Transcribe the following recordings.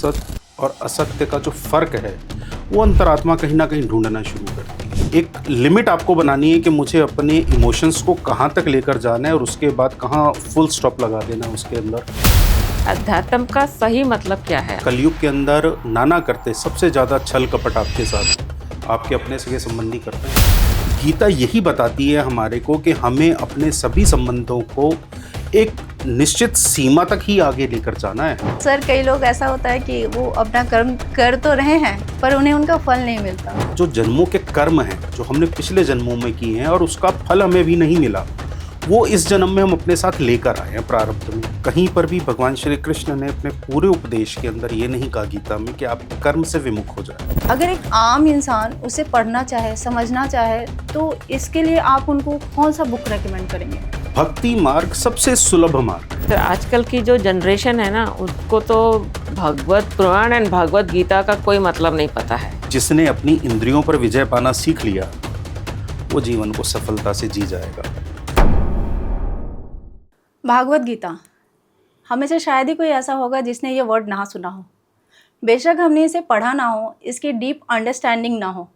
सत्य और असत्य का जो फ़र्क है वो अंतरात्मा कहीं ना कहीं ढूंढना शुरू करती है। एक लिमिट आपको बनानी है कि मुझे अपने इमोशंस को कहाँ तक लेकर जाना है और उसके बाद कहाँ फुल स्टॉप लगा देना है उसके अंदर। अध्यात्म का सही मतलब क्या है? कलयुग के अंदर नाना करते सबसे ज़्यादा छल कपट आपके साथ आपके अपने सगे संबंधी करते हैं। गीता यही बताती है हमारे को कि हमें अपने सभी संबंधों को एक निश्चित सीमा तक ही आगे लेकर जाना है। सर, कई लोग ऐसा होता है कि वो अपना कर्म कर तो रहे हैं पर उन्हें उनका फल नहीं मिलता। जो जन्मों के कर्म हैं जो हमने पिछले जन्मों में किए हैं और उसका फल हमें भी नहीं मिला, वो इस जन्म में हम अपने साथ लेकर आए हैं प्रारब्ध में। कहीं पर भी भगवान श्री कृष्ण ने अपने पूरे उपदेश के अंदर ये नहीं कहा गीता में कि आप कर्म से विमुख हो जाए। अगर एक आम इंसान उसे पढ़ना चाहे, समझना चाहे, तो इसके लिए आप उनको कौन सा बुक रेकमेंड करेंगे? भक्ति मार्ग सबसे सुलभ मार्ग। तो आजकल की जो जनरेशन है ना, उसको तो भगवत पुराण एंड भगवत गीता का कोई मतलब नहीं पता है। जिसने अपनी इंद्रियों पर विजय पाना सीख लिया वो जीवन को सफलता से जी जाएगा। भागवत गीता, हमें से शायद ही कोई ऐसा होगा जिसने ये वर्ड ना सुना हो। बेशक हमने इसे पढ़ा ना हो, इसकी डीप अंडरस्टैंडिंग ना हो,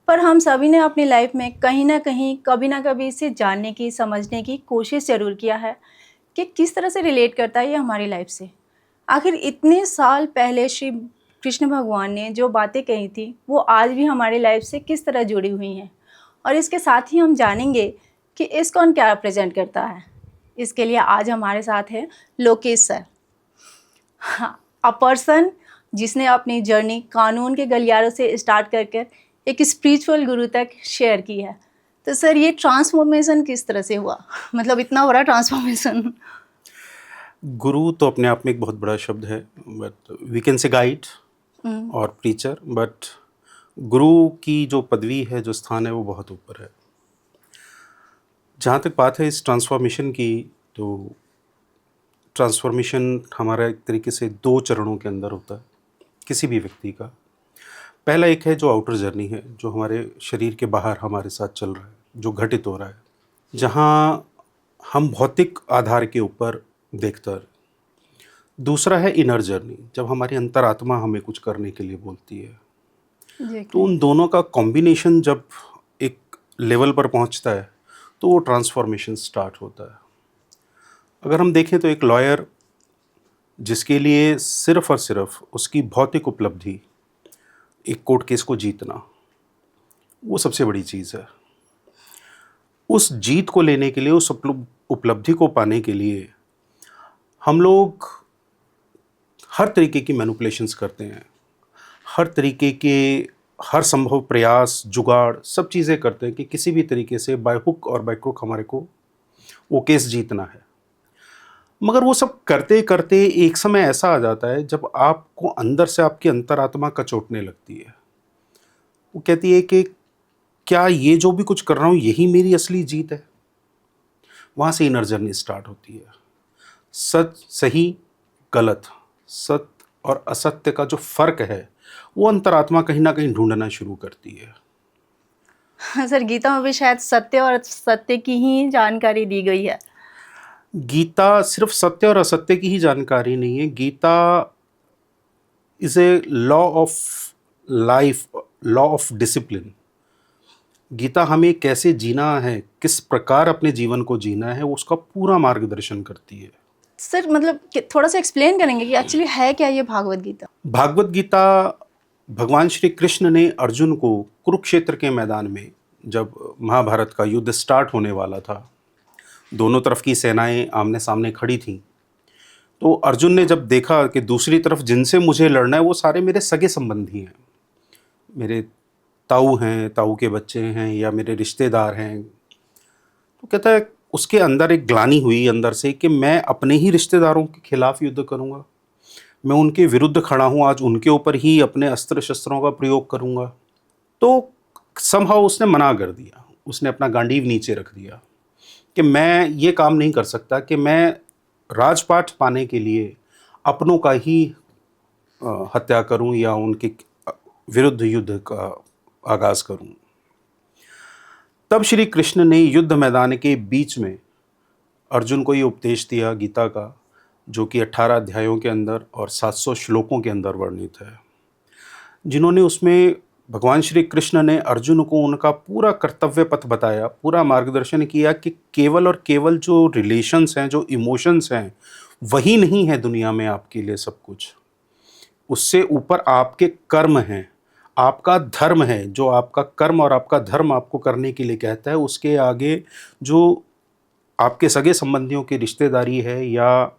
पर हम सभी ने अपनी लाइफ में कहीं ना कहीं कभी ना कभी इसे जानने की, समझने की कोशिश ज़रूर किया है कि किस तरह से रिलेट करता है ये हमारी लाइफ से। आखिर इतने साल पहले श्री कृष्ण भगवान ने जो बातें कही थी वो आज भी हमारी लाइफ से किस तरह जुड़ी हुई हैं, और इसके साथ ही हम जानेंगे कि इस्कॉन क्या रिप्रेजेंट करता है। इसके लिए आज हमारे साथ है लोकेश सर, अ पर्सन जिसने अपनी जर्नी कानून के गलियारों से स्टार्ट कर एक स्पिरिचुअल गुरु तक शेयर की है। तो सर, ये ट्रांसफॉर्मेशन किस तरह से हुआ? मतलब इतना बड़ा ट्रांसफॉर्मेशन। गुरु तो अपने आप में एक बहुत बड़ा शब्द है, but we can say guide और प्रीचर, बट गुरु की जो पदवी है, जो स्थान है, वो बहुत ऊपर है। जहाँ तक बात है इस ट्रांसफॉर्मेशन की, तो ट्रांसफॉर्मेशन हमारा एक तरीके से दो चरणों के अंदर होता है किसी भी व्यक्ति का। पहला एक है जो आउटर जर्नी है, जो हमारे शरीर के बाहर हमारे साथ चल रहा है, जो घटित हो रहा है, जहाँ हम भौतिक आधार के ऊपर देखते हैं। दूसरा है इनर जर्नी, जब हमारी अंतरात्मा हमें कुछ करने के लिए बोलती है। तो उन दोनों का कॉम्बिनेशन जब एक लेवल पर पहुंचता है तो वो ट्रांसफॉर्मेशन स्टार्ट होता है। अगर हम देखें तो एक लॉयर जिसके लिए सिर्फ और सिर्फ उसकी भौतिक उपलब्धि, एक कोर्ट केस को जीतना, वो सबसे बड़ी चीज़ है। उस जीत को लेने के लिए, उस उपलब्धि को पाने के लिए हम लोग हर तरीके की मैनिपुलेशंस करते हैं, हर तरीके के हर संभव प्रयास, जुगाड़, सब चीज़ें करते हैं कि किसी भी तरीके से बाय हुक और बाय क्रुक हमारे को वो केस जीतना है। मगर वो सब करते करते एक समय ऐसा आ जाता है जब आपको अंदर से आपकी अंतरात्मा कचोटने लगती है। वो कहती है कि क्या ये जो भी कुछ कर रहा हूँ यही मेरी असली जीत है? वहाँ से इनर जर्नी स्टार्ट होती है। सच, सही, गलत, सत्य और असत्य का जो फ़र्क है वो अंतरात्मा कहीं ना कहीं ढूंढना शुरू करती है। हाँ सर, गीता में भी शायद सत्य और असत्य की ही जानकारी दी गई है। गीता सिर्फ सत्य और असत्य की ही जानकारी नहीं है। Gita is a law of life, law of discipline. Gita हमें कैसे जीना है, किस प्रकार अपने जीवन को जीना है, उसका पूरा मार्गदर्शन करती है। सर, मतलब थोड़ा सा एक्सप्लेन करेंगे कि एक्चुअली है क्या ये भागवत गीता? भागवत गीता भगवान श्री कृष्ण ने अर्जुन को कुरुक्षेत्र के मैदान में, जब महाभारत का युद्ध स्टार्ट होने वाला था, दोनों तरफ की सेनाएं आमने सामने खड़ी थीं, तो अर्जुन ने जब देखा कि दूसरी तरफ जिनसे मुझे लड़ना है वो सारे मेरे सगे संबंधी हैं, मेरे ताऊ हैं, ताऊ के बच्चे हैं, या मेरे रिश्तेदार हैं, तो कहता है उसके अंदर एक ग्लानि हुई अंदर से कि मैं अपने ही रिश्तेदारों के खिलाफ युद्ध करूंगा, मैं उनके विरुद्ध खड़ा हूं, आज उनके ऊपर ही अपने अस्त्र शस्त्रों का प्रयोग करूंगा। तो समहाउ उसने मना कर दिया, उसने अपना गांडीव नीचे रख दिया कि मैं ये काम नहीं कर सकता कि मैं राजपाट पाने के लिए अपनों का ही हत्या करूं या उनके विरुद्ध युद्ध का आगाज करूं। तब श्री कृष्ण ने युद्ध मैदान के बीच में अर्जुन को ये उपदेश दिया गीता का जो कि 18 अध्यायों के अंदर और 700 श्लोकों के अंदर वर्णित है, जिन्होंने उसमें भगवान श्री कृष्ण ने अर्जुन को उनका पूरा कर्तव्य पथ बताया, पूरा मार्गदर्शन किया कि केवल और केवल जो रिलेशंस हैं, जो इमोशंस हैं, वही नहीं है दुनिया में आपके लिए सब कुछ। उससे ऊपर आपके कर्म हैं, आपका धर्म है, जो आपका कर्म और आपका धर्म आपको करने के लिए कहता है। उसके आगे जो आपके सगे संबंधियों की रिश्तेदारी है या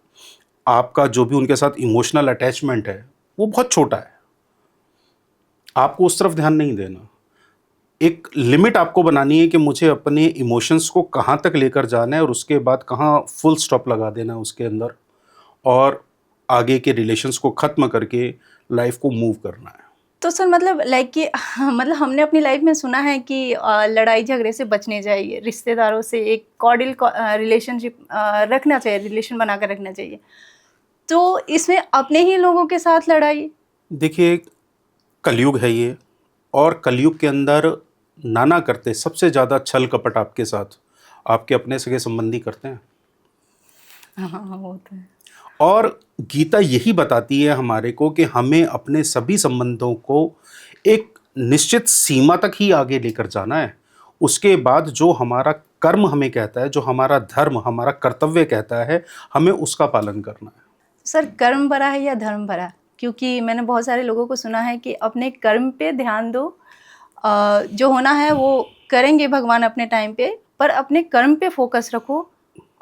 आपका जो भी उनके साथ इमोशनल अटैचमेंट है, वो बहुत छोटा है। आपको उस तरफ ध्यान नहीं देना। एक लिमिट आपको बनानी है कि मुझे अपने इमोशंस को कहाँ तक लेकर जाना है और उसके बाद कहाँ फुल स्टॉप लगा देना है उसके अंदर, और आगे के रिलेशंस को ख़त्म करके लाइफ को मूव करना है। तो सर मतलब लाइक कि मतलब हमने अपनी लाइफ में सुना है कि लड़ाई झगड़े से बचने चाहिए, रिश्तेदारों से एक कॉर्डियल रिलेशनशिप रखना चाहिए, रिलेशन बनाकर रखना चाहिए। तो इसमें अपने ही लोगों के साथ लड़ाई, देखिए, कलयुग है ये, और कलयुग के अंदर नाना करते सबसे ज़्यादा छल कपट आपके साथ आपके अपने सगे संबंधी करते हैं। हाँ वो तो है। और गीता यही बताती है हमारे को कि हमें अपने सभी संबंधों को एक निश्चित सीमा तक ही आगे लेकर जाना है। उसके बाद जो हमारा कर्म हमें कहता है, जो हमारा धर्म, हमारा कर्तव्य कहता है, हमें उसका पालन करना है। सर कर्म भरा है या धर्म भरा? क्योंकि मैंने बहुत सारे लोगों को सुना है कि अपने कर्म पे ध्यान दो, जो होना है वो करेंगे भगवान अपने टाइम पे, पर अपने कर्म पे फोकस रखो।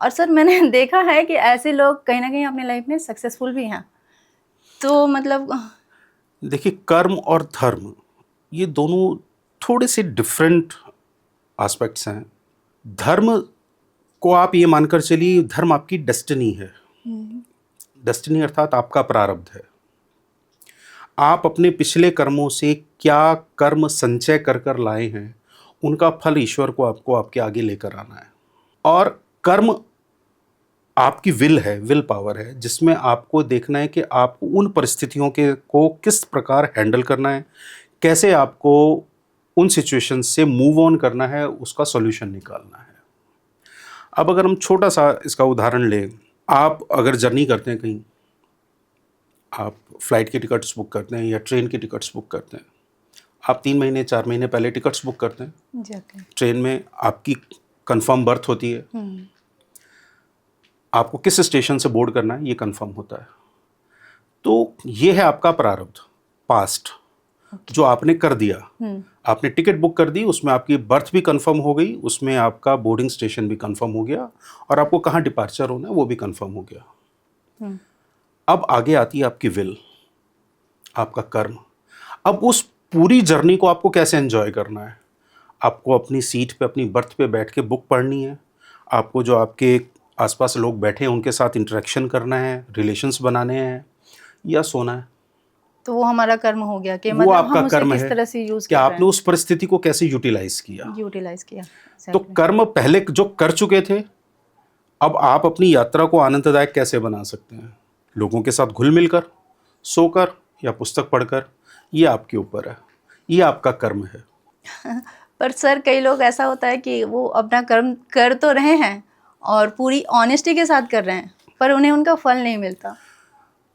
और सर मैंने देखा है कि ऐसे लोग कहीं ना कहीं अपने लाइफ में सक्सेसफुल भी हैं। तो मतलब देखिए, कर्म और धर्म ये दोनों थोड़े से डिफरेंट एस्पेक्ट्स हैं। धर्म को आप ये मानकर चलिए, धर्म आपकी डेस्टिनी है। डेस्टिनी अर्थात आपका प्रारब्ध है। आप अपने पिछले कर्मों से क्या कर्म संचय कर कर लाए हैं, उनका फल ईश्वर को आपको आपके आगे लेकर आना है। और कर्म आपकी विल है, विल पावर है, जिसमें आपको देखना है कि आपको उन परिस्थितियों को किस प्रकार हैंडल करना है, कैसे आपको उन सिचुएशन से मूव ऑन करना है, उसका सॉल्यूशन निकालना है। अब अगर हम छोटा सा इसका उदाहरण लें, आप अगर जर्नी करते हैं कहीं, आप फ्लाइट की टिकट्स बुक करते हैं या ट्रेन की टिकट्स बुक करते हैं, आप 3 महीने 4 महीने पहले टिकट्स बुक करते हैं। ट्रेन में आपकी कंफर्म बर्थ होती है, आपको किस स्टेशन से बोर्ड करना है ये कंफर्म होता है। तो ये है आपका प्रारब्ध, पास्ट, जो आपने कर दिया। आपने टिकट बुक कर दी, उसमें आपकी बर्थ भी कंफर्म हो गई, उसमें आपका बोर्डिंग स्टेशन भी कंफर्म हो गया, और आपको कहाँ डिपार्चर होना है वो भी कंफर्म हो गया। अब आगे आती है आपकी विल, आपका कर्म। अब उस पूरी जर्नी को आपको कैसे एंजॉय करना है। आपको अपनी सीट पे, अपनी बर्थ पे बैठ के बुक पढ़नी है, आपको जो आपके आसपास लोग बैठे हैं उनके साथ इंटरेक्शन करना है, रिलेशंस बनाने हैं, या सोना है। तो वो हमारा कर्म हो गया कि वो मतलब आपका हम उसे कर्म किस है तरह से यूज कि आपने उस परिस्थिति को कैसे यूटिलाइज किया। किया। तो कर्म पहले जो कर चुके थे, अब आप अपनी यात्रा को आनंददायक कैसे बना सकते हैं। लोगों के साथ घुल मिलकर, सोकर या पुस्तक पढ़कर, ये आपके ऊपर है, ये आपका कर्म है। पर सर कई लोग ऐसा होता है कि वो अपना कर्म कर तो रहे हैं और पूरी ऑनेस्टी के साथ कर रहे हैं, पर उन्हें उनका फल नहीं मिलता।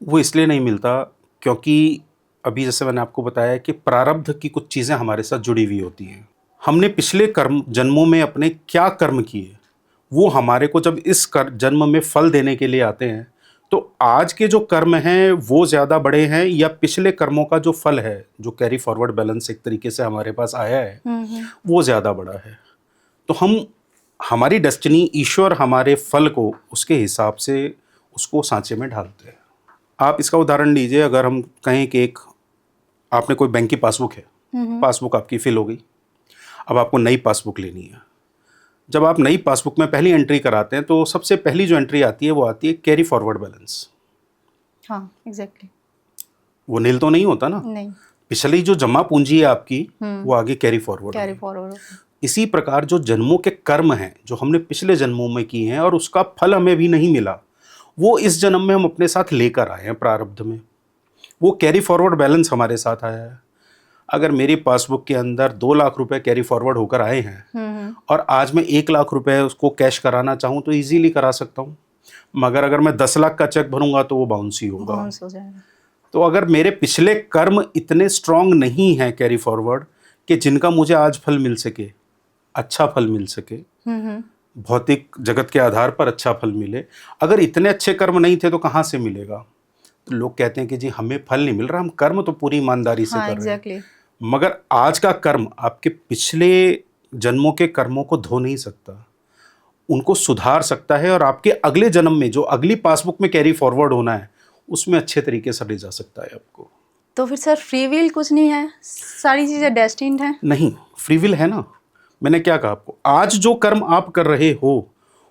वो इसलिए नहीं मिलता क्योंकि अभी जैसे मैंने आपको बताया कि प्रारब्ध की कुछ चीज़ें हमारे साथ जुड़ी हुई होती हैं। हमने पिछले कर्म जन्मों में अपने क्या कर्म किए, वो हमारे को जब इस जन्म में फल देने के लिए आते हैं, तो आज के जो कर्म हैं वो ज़्यादा बड़े हैं या पिछले कर्मों का जो फल है, जो कैरी फॉरवर्ड बैलेंस एक तरीके से हमारे पास आया है, वो ज़्यादा बड़ा है। तो हमारी डेस्टिनी, ईश्वर हमारे फल को उसके हिसाब से उसको सांचे में ढालते हैं। आप इसका उदाहरण लीजिए, अगर हम कहें कि आपने कोई बैंक की पासबुक है, पासबुक आपकी फिल हो गई, अब आपको नई पासबुक लेनी है। जब आप नई पासबुक में पहली एंट्री कराते हैं तो सबसे पहली जो एंट्री आती है वो आती है कैरी फॉरवर्ड बैलेंस। हाँ एग्जैक्टली। वो नील तो नहीं होता ना, नहीं, पिछली जो जमा पूंजी है आपकी वो आगे कैरी फॉरवर्ड। इसी प्रकार जो जन्मों के कर्म हैं जो हमने पिछले जन्मों में किए हैं और उसका फल हमें भी नहीं मिला, वो इस जन्म में हम अपने साथ लेकर आए हैं प्रारब्ध में। वो कैरी फॉरवर्ड बैलेंस हमारे साथ आया है। अगर मेरी पासबुक के अंदर 2 लाख रुपए कैरी फॉरवर्ड होकर आए हैं और आज मैं 1 लाख रुपए उसको कैश कराना चाहूँ तो इजीली करा सकता हूँ। मगर अगर मैं 10 लाख का चेक भरूंगा तो वो बाउंस ही होगा। बाउंस हो जाएगा। तो अगर मेरे पिछले कर्म इतने स्ट्रांग नहीं हैं कैरी फॉरवर्ड कि जिनका मुझे आज फल मिल सके, अच्छा फल मिल सके, भौतिक जगत के आधार पर अच्छा फल मिले, अगर इतने अच्छे कर्म नहीं थे तो कहाँ से मिलेगा? तो लोग कहते हैं कि जी हमें फल नहीं मिल रहा, हम कर्म तो पूरी ईमानदारी से हाँ, कर रहे हैं। एग्जैक्टली। मगर आज का कर्म आपके पिछले जन्मों के कर्मों को धो नहीं सकता, उनको सुधार सकता है और आपके अगले जन्म में जो अगली पासबुक में कैरी फॉरवर्ड होना है उसमें अच्छे तरीके से ले जा सकता है आपको। तो फिर सर फ्री विल कुछ नहीं है, सारी चीज़ें डेस्टिन्ड हैं? नहीं, फ्री विल है ना। मैंने क्या कहा आपको, आज जो कर्म आप कर रहे हो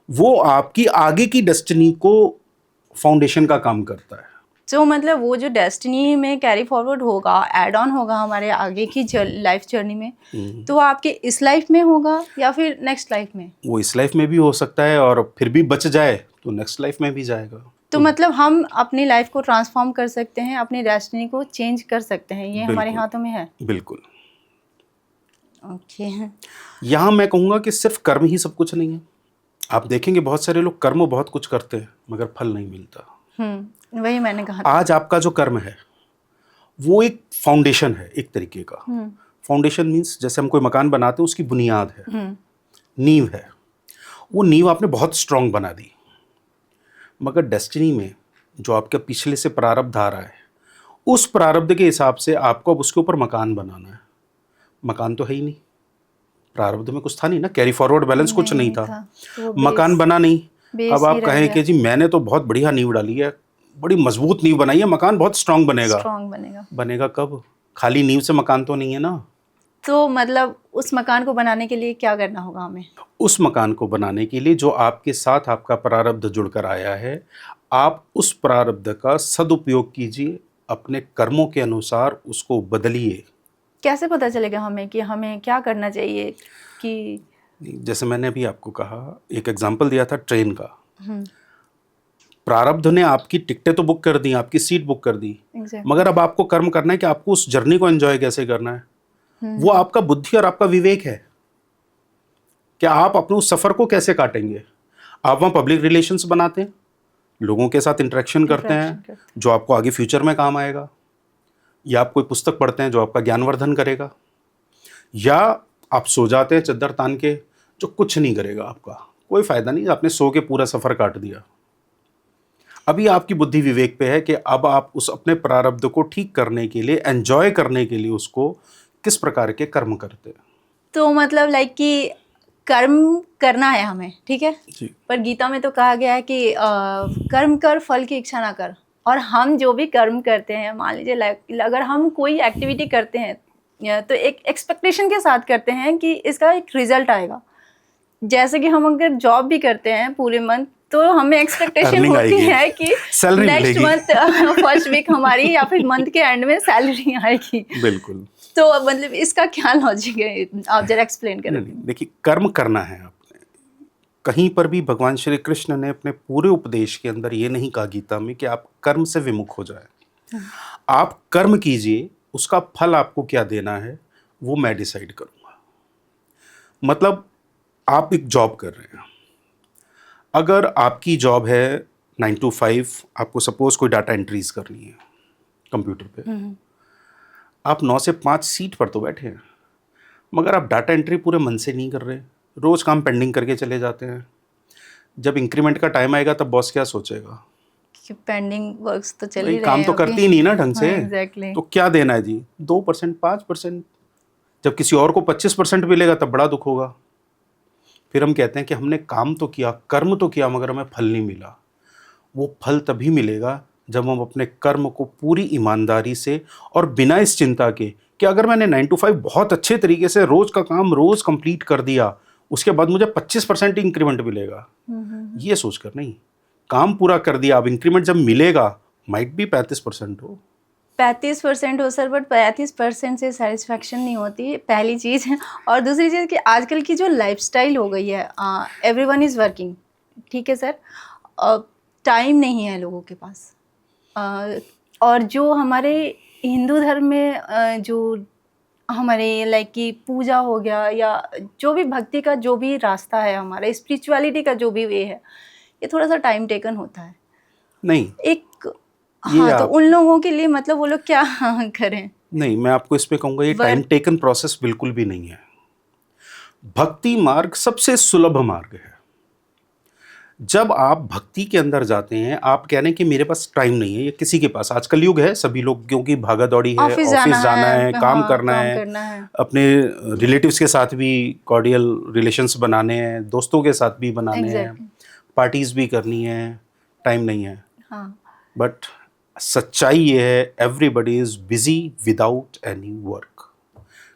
वो आपकी आगे की डेस्टिनी को फाउंडेशन का काम करता है। तो मतलब वो जो डेस्टिनी में कैरी फॉरवर्ड होगा, ऐड ऑन होगा हमारे आगे की लाइफ जर्नी में, तो वो आपके इस लाइफ में होगा या फिर नेक्स्ट लाइफ में? वो इस लाइफ में भी हो सकता है और फिर भी बच जाए तो नेक्स्ट लाइफ में भी जाएगा। तो मतलब हम अपनी लाइफ को ट्रांसफॉर्म कर सकते हैं, अपनी डेस्टिनी को चेंज कर सकते हैं, ये हमारे बिल्कुल। हाथों में है। बिल्कुल। ओके। यहाँ मैं कहूँगा कि सिर्फ कर्म ही सब कुछ नहीं है। आप देखेंगे बहुत सारे लोग कर्म बहुत कुछ करते हैं मगर फल नहीं मिलता। वही मैंने कहा था। आज आपका जो कर्म है वो एक फाउंडेशन है, एक तरीके का। फाउंडेशन मीन्स जैसे हम कोई मकान बनाते हैं उसकी बुनियाद है, नींव है। वो नींव आपने बहुत स्ट्रांग बना दी, मगर डेस्टिनी में जो आपके पिछले से प्रारब्ध आ रहा है उस प्रारब्ध के हिसाब से आपको अब उसके ऊपर मकान बनाना है। मकान तो है ही नहीं, प्रारब्ध में कुछ था नहीं ना, कैरी फॉरवर्ड बैलेंस कुछ नहीं था, तो मकान बना नहीं। बेस अब ही आप रह कहें गया। कि जी मैंने तो बहुत बढ़िया नींव डाली है, बड़ी मजबूत नींव बनाई है, मकान बहुत स्ट्रांग बनेगा। स्ट्रांग बनेगा। बनेगा कब? खाली नींव से मकान तो नहीं है ना। तो मतलब उस मकान को बनाने के लिए क्या करना होगा हमें? उस मकान को बनाने के लिए जो आपके साथ आपका प्रारब्ध जुड़कर आया है, आप उस प्रारब्ध का सदुपयोग कीजिए, अपने कर्मों के अनुसार उसको बदलिए। कैसे पता चलेगा हमें कि हमें क्या करना चाहिए? कि जैसे मैंने अभी आपको कहा, एक एग्जांपल दिया था ट्रेन का। प्रारब्ध ने आपकी टिकटें तो बुक कर दी, आपकी सीट बुक कर दी, एग्जैक्टली। मगर अब आपको कर्म करना है कि आपको उस जर्नी को एंजॉय कैसे करना है। वो आपका बुद्धि और आपका विवेक है कि आप अपने उस सफ़र को कैसे काटेंगे। आप वहाँ पब्लिक रिलेशंस बनाते हैं, लोगों के साथ इंटरेक्शन करते हैं जो आपको आगे फ्यूचर में काम आएगा, या आप कोई पुस्तक पढ़ते हैं जो आपका ज्ञानवर्धन करेगा, या आप सो जाते हैं चद्दर तान के जो कुछ नहीं करेगा, आपका कोई फ़ायदा नहीं, आपने सो के पूरा सफ़र काट दिया। अभी आपकी बुद्धि विवेक पे है कि अब आप उस अपने प्रारब्ध को ठीक करने के लिए, एंजॉय करने के लिए उसको किस प्रकार के कर्म करते हैं। तो मतलब लाइक कि कर्म करना है हमें, ठीक है, जी। पर गीता में तो कहा गया है कि कर्म कर फल की इच्छा ना कर। और हम जो भी कर्म करते हैं, मान लीजिए अगर हम कोई एक्टिविटी करते हैं तो एक एक्सपेक्टेशन के साथ करते हैं कि इसका एक रिजल्ट आएगा। जैसे कि हम अगर जॉब भी करते हैं पूरे मंथ, तो हमें एक्सपेक्टेशन Earning होती आएगी, है कि सैलरी नेक्स्ट मिलेगी। मंथ फर्स्ट वीक हमारी या फिर मंथ के एंड में सैलरी आएगी। बिल्कुल। तो मतलब इसका क्या लॉजिक है, आप जरा एक्सप्लेन करें। नहीं, देखिए, कर्म करना है आपने। कहीं पर भी भगवान श्री कृष्ण ने अपने पूरे उपदेश के अंदर ये नहीं कहा गीता में कि आप कर्म से विमुख हो जाए। आप कर्म कीजिए, उसका फल आपको क्या देना है वो मैं डिसाइड करूँगा। मतलब आप एक जॉब कर रहे हैं, अगर आपकी जॉब है 9 to 5, आपको सपोज कोई डाटा एंट्रीज करनी है कंप्यूटर पे, आप 9 से 5 सीट पर तो बैठे हैं, मगर आप डाटा एंट्री पूरे मन से नहीं कर रहे, रोज़ काम पेंडिंग करके चले जाते हैं। जब इंक्रीमेंट का टाइम आएगा तब बॉस क्या सोचेगा? कि पेंडिंग वर्क्स तो चल भाई ही रहे काम हैं तो अभी। करती ही नहीं ना ढंग से। हाँ, exactly। तो क्या देना है जी? 2%, 5%। जब किसी और को 25% मिलेगा तब बड़ा दुख होगा। फिर हम कहते हैं कि हमने काम तो किया, कर्म तो किया, मगर हमें फल नहीं मिला। वो फल तभी मिलेगा जब हम अपने कर्म को पूरी ईमानदारी से और बिना इस चिंता के कि अगर मैंने 9 to 5 बहुत अच्छे तरीके से रोज़ का काम रोज़ कंप्लीट कर दिया, उसके बाद मुझे 25% इंक्रीमेंट मिलेगा, ये सोचकर नहीं। काम पूरा कर दिया, अब इंक्रीमेंट जब मिलेगा माइट भी 35% हो, 35% हो सर, बट 35% से सेटिस्फैक्शन नहीं होती, पहली चीज़। और दूसरी चीज़ कि आजकल की जो लाइफस्टाइल हो गई है, एवरीवन इज़ वर्किंग, ठीक है सर, टाइम नहीं है लोगों के पास। और जो हमारे हिंदू धर्म में जो हमारे लाइक कि पूजा हो गया या जो भी भक्ति का जो भी रास्ता है, हमारा स्पिरिचुअलिटी का जो भी वे है, ये थोड़ा सा टाइम टेकन होता है नहीं, एक। ये हाँ, तो आप उन लोगों के लिए मतलब वो लोग क्या करें? नहीं, मैं आपको इस पे कहूँगा ये वर- टाइम टेकन प्रोसेस बिल्कुल भी नहीं है। भक्ति मार्ग सबसे सुलभ मार्ग है। जब आप भक्ति के अंदर जाते हैं, आप कह रहे हैं कि मेरे पास टाइम नहीं है, ये किसी के पास आजकल युग है, सभी लोग क्योंकि भागा दौड़ी है, ऑफिस ऑफिस जाना है, है, काम हाँ, करना काम है, करना है। अपने रिलेटिव्स के साथ भी कॉर्डियल रिलेशंस बनाने हैं, दोस्तों के साथ भी बनाने हैं, एग्जैक्टली। पार्टीज भी करनी है, टाइम नहीं है। हाँ, बट सच्चाई ये है, everybody is busy without any work.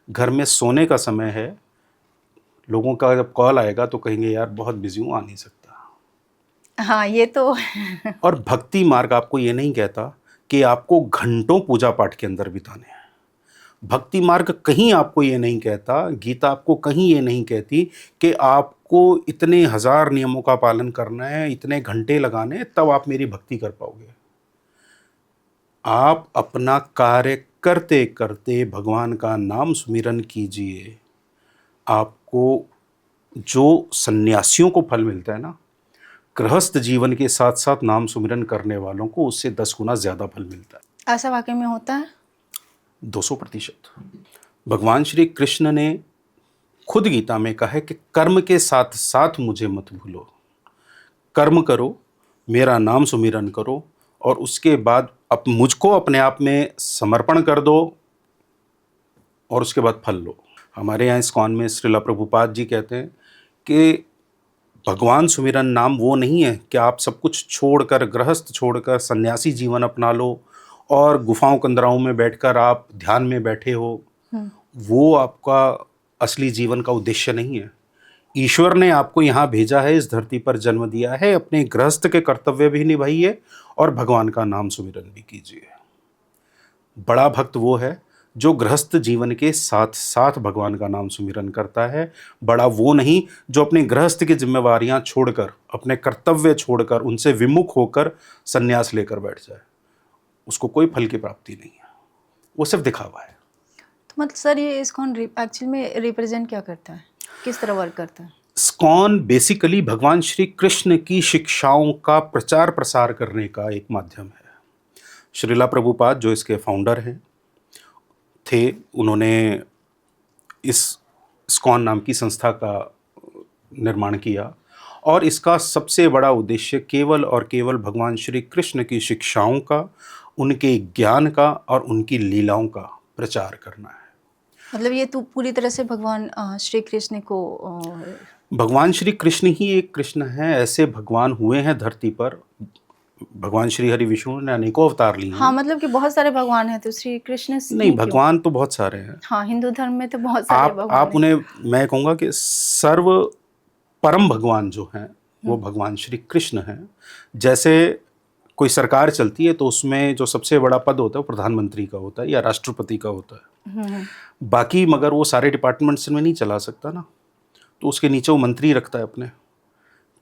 घर में सोने का समय है, लोगों का जब कॉल आएगा तो कहेंगे यार बहुत बिजी हूँ, आ नहीं सकता। हाँ, ये तो और भक्ति मार्ग आपको ये नहीं कहता कि आपको घंटों पूजा पाठ के अंदर बिताने हैं। भक्ति मार्ग कहीं आपको ये नहीं कहता, गीता आपको कहीं ये नहीं कहती कि आपको इतने हजार नियमों का पालन करना है, इतने घंटे लगाने हैं, तब आप मेरी भक्ति कर पाओगे। आप अपना कार्य करते करते भगवान का नाम सुमिरन कीजिए। आपको जो सन्यासियों को फल मिलता है ना, गृहस्थ जीवन के साथ साथ नाम सुमिरन करने वालों को उससे 10 गुना ज़्यादा फल मिलता है। ऐसा वाकई में होता है? 200%। भगवान श्री कृष्ण ने खुद गीता में कहा है कि कर्म के साथ साथ मुझे मत भूलो। कर्म करो, मेरा नाम सुमिरन करो, और उसके बाद अब मुझको अपने आप में समर्पण कर दो, और उसके बाद फल लो। हमारे यहाँ इस्कॉन में श्रीला प्रभुपाद जी कहते हैं कि भगवान सुमिरन नाम वो नहीं है कि आप सब कुछ छोड़कर, गृहस्थ छोड़कर सन्यासी जीवन अपना लो और गुफाओं कंदराओं में बैठकर आप ध्यान में बैठे हो। वो आपका असली जीवन का उद्देश्य नहीं है। ईश्वर ने आपको यहाँ भेजा है, इस धरती पर जन्म दिया है, अपने गृहस्थ के कर्तव्य भी निभाइए और भगवान का नाम सुमिरन भी कीजिए। बड़ा भक्त वो है जो गृहस्थ जीवन के साथ साथ भगवान का नाम सुमिरन करता है। बड़ा वो नहीं जो अपने गृहस्थ की जिम्मेवारियां छोड़कर, अपने कर्तव्य छोड़कर, उनसे विमुख होकर संन्यास लेकर बैठ जाए। उसको कोई फल की प्राप्ति नहीं है, वो सिर्फ दिखावा है। तो मतलब सर, ये इस्कॉन एक्चुअल में रिप्रेजेंट क्या करता है, किस तरह वर्क करता है? इस्कॉन बेसिकली भगवान श्री कृष्ण की शिक्षाओं का प्रचार प्रसार करने का एक माध्यम है। श्रीला प्रभुपाद जो इसके फाउंडर हैं थे, उन्होंने इस इस्कॉन नाम की संस्था का निर्माण किया, और इसका सबसे बड़ा उद्देश्य केवल और केवल भगवान श्री कृष्ण की शिक्षाओं का, उनके ज्ञान का और उनकी लीलाओं का प्रचार करना है। मतलब ये तो पूरी तरह से भगवान श्री कृष्ण को भगवान श्री कृष्ण ही एक कृष्ण है। ऐसे भगवान हुए हैं धरती पर, भगवान श्री हरि विष्णु ने अनेकों अवतार लिए हैं। हाँ, मतलब कि बहुत सारे भगवान हैं, तो श्री कृष्ण नहीं, भगवान तो बहुत सारे हैं। हाँ, हिंदू धर्म में तो बहुत सारे भगवान आप उन्हें, मैं कहूँगा कि सर्व परम भगवान जो हैं वो भगवान श्री कृष्ण हैं। जैसे कोई सरकार चलती है तो उसमें जो सबसे बड़ा पद होता है वो प्रधानमंत्री का होता है या राष्ट्रपति का होता है। बाकी मगर वो सारे डिपार्टमेंट्स में नहीं चला सकता ना, तो उसके नीचे वो मंत्री रखता है अपने।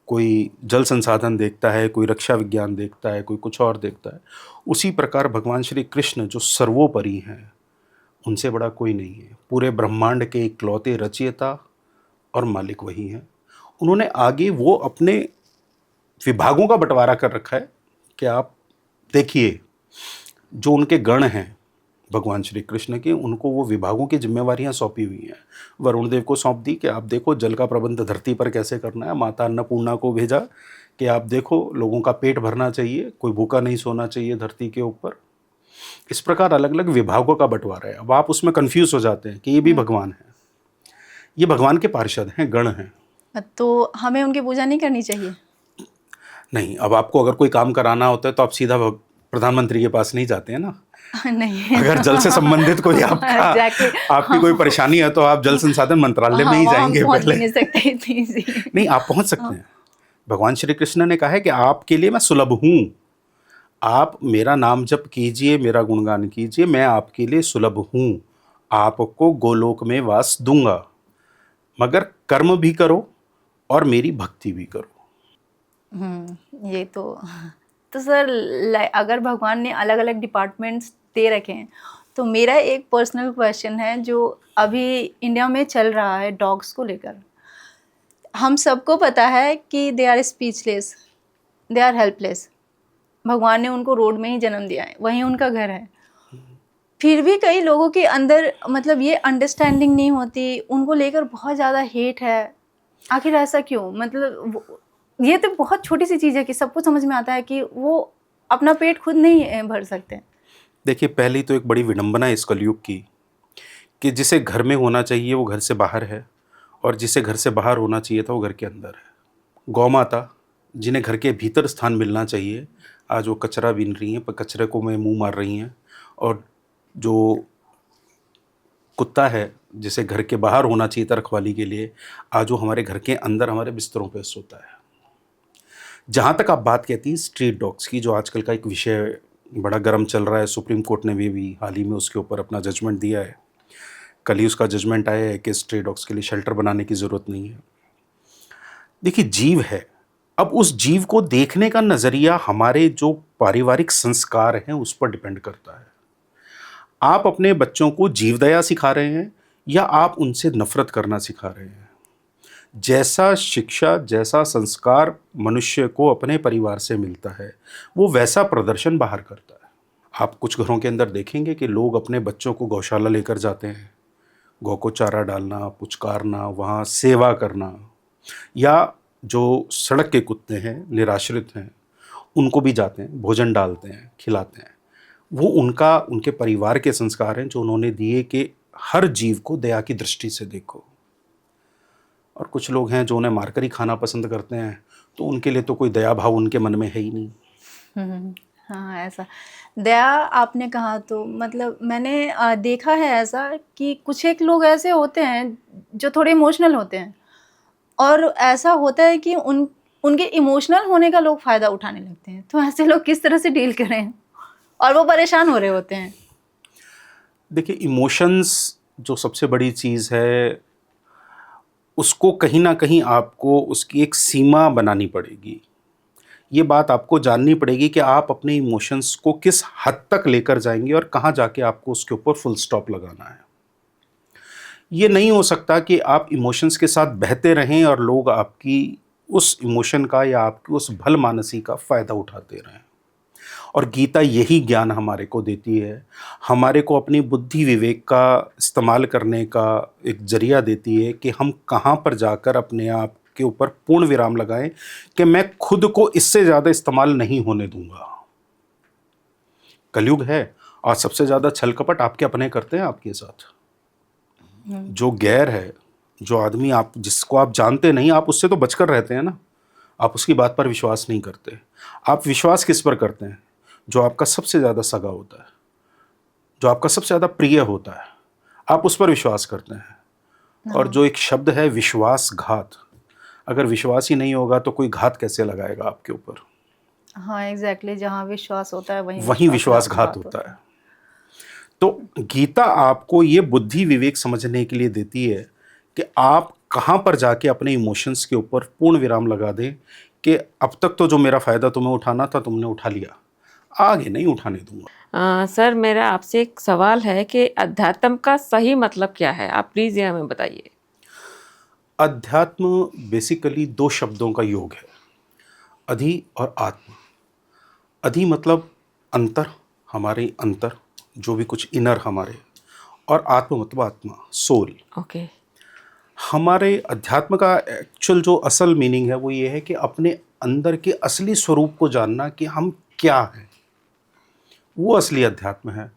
कोई जल संसाधन देखता है, कोई रक्षा विज्ञान देखता है, कोई कुछ और देखता है। उसी प्रकार भगवान श्री कृष्ण जो सर्वोपरि हैं, उनसे बड़ा कोई नहीं है। पूरे ब्रह्मांड के इकलौते रचयिता और मालिक वही हैं। उन्होंने आगे वो अपने विभागों का बंटवारा कर रखा है कि आप देखिए, जो उनके गण हैं भगवान श्री कृष्ण के, उनको वो विभागों की जिम्मेवारियां सौंपी हुई हैं। वरुण देव को सौंप दी कि आप देखो जल का प्रबंध धरती पर कैसे करना है। माता अन्नपूर्णा को भेजा कि आप देखो लोगों का पेट भरना चाहिए, कोई भूखा नहीं सोना चाहिए धरती के ऊपर। इस प्रकार अलग अलग विभागों का बंटवारा है। अब आप उसमें कंफ्यूज हो जाते हैं कि ये भी भगवान है, ये भगवान के पार्षद हैं, गण हैं। तो हमें उनकी पूजा नहीं करनी चाहिए? नहीं, अब आपको अगर कोई काम कराना होता है तो आप सीधा प्रधानमंत्री के पास नहीं जाते हैं ना। नहीं, अगर जल से संबंधित कोई आपकी कोई परेशानी है तो आप जल संसाधन मंत्रालय में ही जाएंगे पहले। नहीं सकते इतनी सी। नहीं, आप पहुंच सकते हैं। भगवान श्री कृष्ण ने कहा है कि आपके लिए मैं सुलभ हूं। आप मेरा नाम जप कीजिए, मेरा गुणगान कीजिए, मैं आपके लिए सुलभ हूं। आपको गोलोक में वास दूंगा, मगर कर्म भी करो और मेरी भक्ति भी करो। ये तो सर, अगर भगवान ने अलग अलग डिपार्टमेंट्स दे रखे हैं, तो मेरा एक पर्सनल क्वेश्चन है जो अभी इंडिया में चल रहा है डॉग्स को लेकर। हम सबको पता है कि they are speechless, they are helpless. भगवान ने उनको रोड में ही जन्म दिया है, वहीं उनका घर है, फिर भी कई लोगों के अंदर मतलब ये अंडरस्टैंडिंग नहीं होती, उनको लेकर बहुत ज़्यादा हेट है। आखिर ऐसा क्यों? मतलब ये तो बहुत छोटी सी चीज़ है कि सबको समझ में आता है कि वो अपना पेट खुद नहीं भर सकते। देखिए, पहली तो एक बड़ी विडंबना है इस कलयुग की कि जिसे घर में होना चाहिए वो घर से बाहर है, और जिसे घर से बाहर होना चाहिए था वो घर के अंदर है। गौ माता, जिन्हें घर के भीतर स्थान मिलना चाहिए, आज वो कचरा बीन रही हैं, पर कचरे को में मुंह मार रही हैं। और जो कुत्ता है, जिसे घर के बाहर होना चाहिए था रखवाली के लिए, आज वो हमारे घर के अंदर हमारे बिस्तरों पे सोता है। जहाँ तक आप बात कहती हैं स्ट्रीट डॉग्स की, जो आजकल का एक विषय बड़ा गर्म चल रहा है, सुप्रीम कोर्ट ने भी हाल ही में उसके ऊपर अपना जजमेंट दिया है। कल ही उसका जजमेंट आया है कि स्ट्रीट डॉग्स के लिए शेल्टर बनाने की ज़रूरत नहीं है। देखिए, जीव है, अब उस जीव को देखने का नज़रिया हमारे जो पारिवारिक संस्कार हैं उस पर डिपेंड करता है। आप अपने बच्चों को जीवदया सिखा रहे हैं या आप उनसे नफरत करना सिखा रहे हैं? जैसा शिक्षा, जैसा संस्कार मनुष्य को अपने परिवार से मिलता है, वो वैसा प्रदर्शन बाहर करता है। आप कुछ घरों के अंदर देखेंगे कि लोग अपने बच्चों को गौशाला लेकर जाते हैं, गौ को चारा डालना, पुचकारना, वहाँ सेवा करना, या जो सड़क के कुत्ते हैं, निराश्रित हैं, उनको भी जाते हैं, भोजन डालते हैं, खिलाते हैं। वो उनके परिवार के संस्कार हैं जो उन्होंने दिए कि हर जीव को दया की दृष्टि से देखो। और कुछ लोग हैं जो उन्हें मारकर ही खाना पसंद करते हैं, तो उनके लिए तो कोई दया भाव उनके मन में है ही नहीं। हाँ, ऐसा दया आपने कहा तो मतलब मैंने देखा है ऐसा कि कुछ एक लोग ऐसे होते हैं जो थोड़े इमोशनल होते हैं, और ऐसा होता है कि उनके इमोशनल होने का लोग फ़ायदा उठाने लगते हैं। तो ऐसे लोग किस तरह से डील करें? और वो परेशान हो रहे होते हैं। देखिए, इमोशंस जो सबसे बड़ी चीज़ है, उसको कहीं ना कहीं आपको उसकी एक सीमा बनानी पड़ेगी। ये बात आपको जाननी पड़ेगी कि आप अपने इमोशंस को किस हद तक लेकर जाएंगे और कहाँ जाके आपको उसके ऊपर फुल स्टॉप लगाना है। ये नहीं हो सकता कि आप इमोशंस के साथ बहते रहें और लोग आपकी उस इमोशन का या आपकी उस भलमानसी का फ़ायदा उठाते रहें। और गीता यही ज्ञान हमारे को देती है, हमारे को अपनी बुद्धि विवेक का इस्तेमाल करने का एक जरिया देती है कि हम कहाँ पर जाकर अपने आप के ऊपर पूर्ण विराम लगाएं कि मैं खुद को इससे ज़्यादा इस्तेमाल नहीं होने दूंगा। कलयुग है, और सबसे ज़्यादा छल कपट आपके अपने करते हैं आपके साथ। जो गैर है, जो आदमी आप जिसको आप जानते नहीं, आप उससे तो बचकर रहते हैं ना, आप उसकी बात पर विश्वास नहीं करते। आप विश्वास किस पर करते हैं? जो आपका सबसे ज़्यादा सगा होता है, जो आपका सबसे ज़्यादा प्रिय होता है, आप उस पर विश्वास करते हैं। और जो एक शब्द है विश्वासघात, अगर विश्वास ही नहीं होगा तो कोई घात कैसे लगाएगा आपके ऊपर? हाँ, एग्जैक्टली, जहाँ विश्वास होता है वहीं विश्वासघात होता है। तो गीता आपको ये बुद्धि विवेक समझने के लिए देती है कि आप कहाँ पर जाके अपने इमोशंस के ऊपर पूर्ण विराम लगा दें कि अब तक तो जो मेरा फ़ायदा तुम्हें उठाना था तुमने उठा लिया, आगे नहीं उठाने दूंगा। सर, मेरा आपसे एक सवाल है कि अध्यात्म का सही मतलब क्या है? आप प्लीज़ ये हमें बताइए। अध्यात्म बेसिकली दो शब्दों का योग है, अधि और आत्म। अधि मतलब अंतर, हमारे अंतर जो भी कुछ इनर हमारे, और आत्म मतलब आत्मा, सोल। ओके। हमारे अध्यात्म का एक्चुअल जो असल मीनिंग है वो ये है कि अपने अंदर के असली स्वरूप को जानना कि हम क्या हैं, वो असली अध्यात्म है।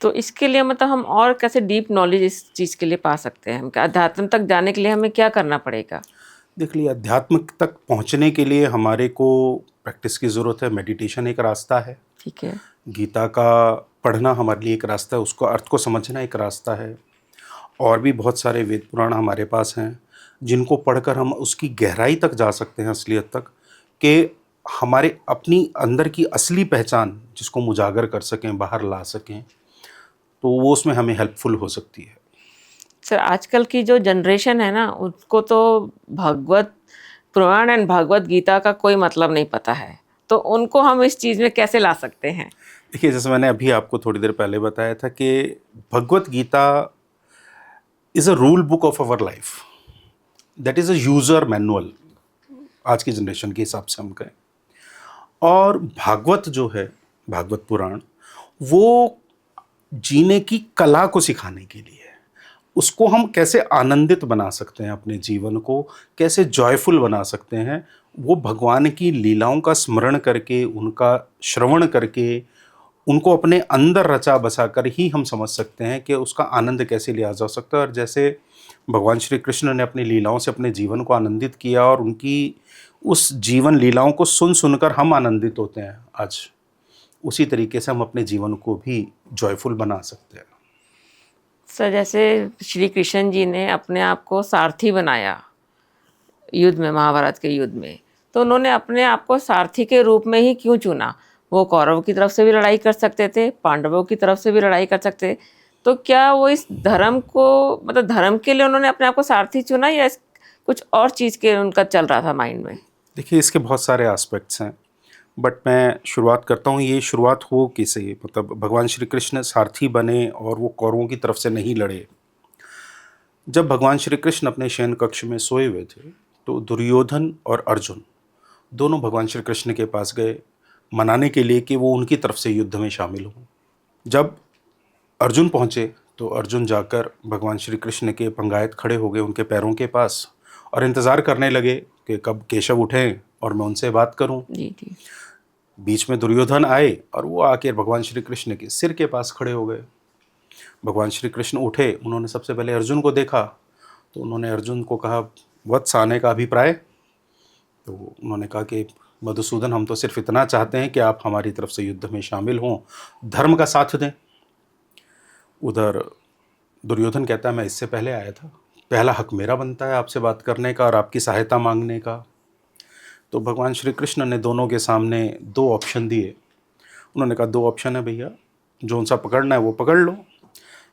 तो इसके लिए मतलब हम और कैसे डीप नॉलेज इस चीज़ के लिए पा सकते हैं? हम अध्यात्म तक जाने के लिए हमें क्या करना पड़ेगा? देख लिए, अध्यात्म तक पहुंचने के लिए हमारे को प्रैक्टिस की ज़रूरत है। मेडिटेशन एक रास्ता है, ठीक है। गीता का पढ़ना हमारे लिए एक रास्ता है, उसको अर्थ को समझना एक रास्ता है। और भी बहुत सारे वेद पुराण हमारे पास हैं जिनको पढ़कर हम उसकी गहराई तक जा सकते हैं, असलियत तक, कि हमारे अपनी अंदर की असली पहचान जिसको हम उजागर कर सकें, बाहर ला सकें, तो वो उसमें हमें हेल्पफुल हो सकती है। सर, आजकल की जो जनरेशन है ना, उसको तो भगवत पुराण एंड भगवत गीता का कोई मतलब नहीं पता है, तो उनको हम इस चीज़ में कैसे ला सकते हैं? देखिए, जैसे मैंने अभी आपको थोड़ी देर पहले बताया था कि Bhagavad Gita is a rule book of our life, that is a user manual. आज की जनरेशन के हिसाब से हम कहें और भागवत जो है, भागवत पुराण, वो जीने की कला को सिखाने के लिए है। उसको हम कैसे आनंदित बना सकते हैं, अपने जीवन को कैसे जॉयफुल बना सकते हैं, वो भगवान की लीलाओं का स्मरण करके, उनका श्रवण करके, उनको अपने अंदर रचा बसा कर ही हम समझ सकते हैं कि उसका आनंद कैसे लिया जा सकता है। और जैसे भगवान श्री कृष्ण ने अपनी लीलाओं से अपने जीवन को आनंदित किया और उनकी उस जीवन लीलाओं को सुन सुनकर हम आनंदित होते हैं आज, उसी तरीके से हम अपने जीवन को भी जॉयफुल बना सकते हैं। सर जैसे श्री कृष्ण जी ने अपने आप को सारथी बनाया युद्ध में, महाभारत के युद्ध में, तो उन्होंने अपने आप को सारथी के रूप में ही क्यों चुना? वो कौरवों की तरफ से भी लड़ाई कर सकते थे, पांडवों की तरफ से भी लड़ाई कर सकते थे, तो क्या वो इस धर्म को, मतलब धर्म के लिए उन्होंने अपने आप को सारथी चुना, या कुछ और चीज़ के उनका चल रहा था माइंड में? देखिए, इसके बहुत सारे एस्पेक्ट्स हैं, बट मैं शुरुआत करता हूँ। ये शुरुआत हो किसे, मतलब भगवान श्री कृष्ण सारथी बने और वो कौरवों की तरफ से नहीं लड़े। जब भगवान श्री कृष्ण अपने शयन कक्ष में सोए हुए थे, तो दुर्योधन और अर्जुन दोनों भगवान श्री कृष्ण के पास गए मनाने के लिए कि वो उनकी तरफ से युद्ध में शामिल हों। जब अर्जुन पहुँचे तो अर्जुन जाकर भगवान श्री कृष्ण के पंगायत खड़े हो गए उनके पैरों के पास और इंतज़ार करने लगे कि कब केशव उठें और मैं उनसे बात करूं। जी जी। बीच में दुर्योधन आए और वो आके भगवान श्री कृष्ण के सिर के पास खड़े हो गए। भगवान श्री कृष्ण उठे, उन्होंने सबसे पहले अर्जुन को देखा, तो उन्होंने अर्जुन को कहा, वत्स आने का अभिप्राय? तो उन्होंने कहा कि मधुसूदन, हम तो सिर्फ इतना चाहते हैं कि आप हमारी तरफ से युद्ध में शामिल हों, धर्म का साथ दें। उधर दुर्योधन कहता है, मैं इससे पहले आया था, पहला हक मेरा बनता है आपसे बात करने का और आपकी सहायता मांगने का। तो भगवान श्री कृष्ण ने दोनों के सामने दो ऑप्शन दिए। उन्होंने कहा, दो ऑप्शन है भैया, जो सा पकड़ना है वो पकड़ लो,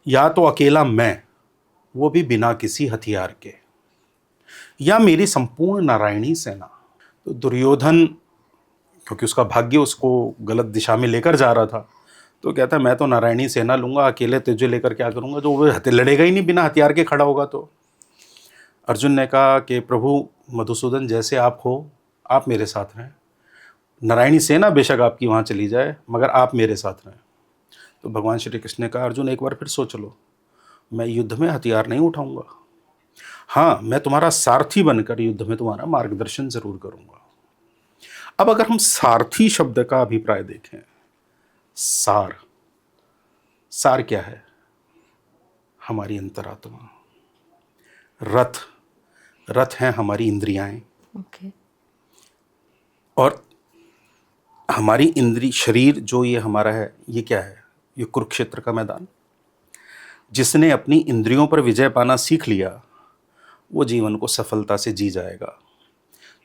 या तो अकेला मैं, वो भी बिना किसी हथियार के, या मेरी संपूर्ण नारायणी सेना। तो दुर्योधन, क्योंकि उसका भाग्य उसको गलत दिशा में लेकर जा रहा था, तो कहता है, मैं तो नारायणी सेना लूँगा, अकेले तुझे लेकर क्या करूँगा, जो वो लड़ेगा ही नहीं, बिना हथियार के खड़ा होगा। तो अर्जुन ने कहा कि प्रभु मधुसूदन, जैसे आप हो, आप मेरे साथ रहें, नारायणी सेना बेशक आपकी वहाँ चली जाए, मगर आप मेरे साथ रहें। तो भगवान श्री कृष्ण ने कहा, अर्जुन एक बार फिर सोच लो, मैं युद्ध में हथियार नहीं उठाऊंगा, हाँ मैं तुम्हारा सारथी बनकर युद्ध में तुम्हारा मार्गदर्शन जरूर करूंगा। अब अगर हम सारथी शब्द का अभिप्राय देखें, सार, सार क्या है? हमारी अंतरात्मा। रथ, रथ है हमारी इंद्रियाएं। ओके। और हमारी इंद्री शरीर जो ये हमारा है, ये क्या है? ये कुरुक्षेत्र का मैदान। जिसने अपनी इंद्रियों पर विजय पाना सीख लिया, वो जीवन को सफलता से जी जाएगा।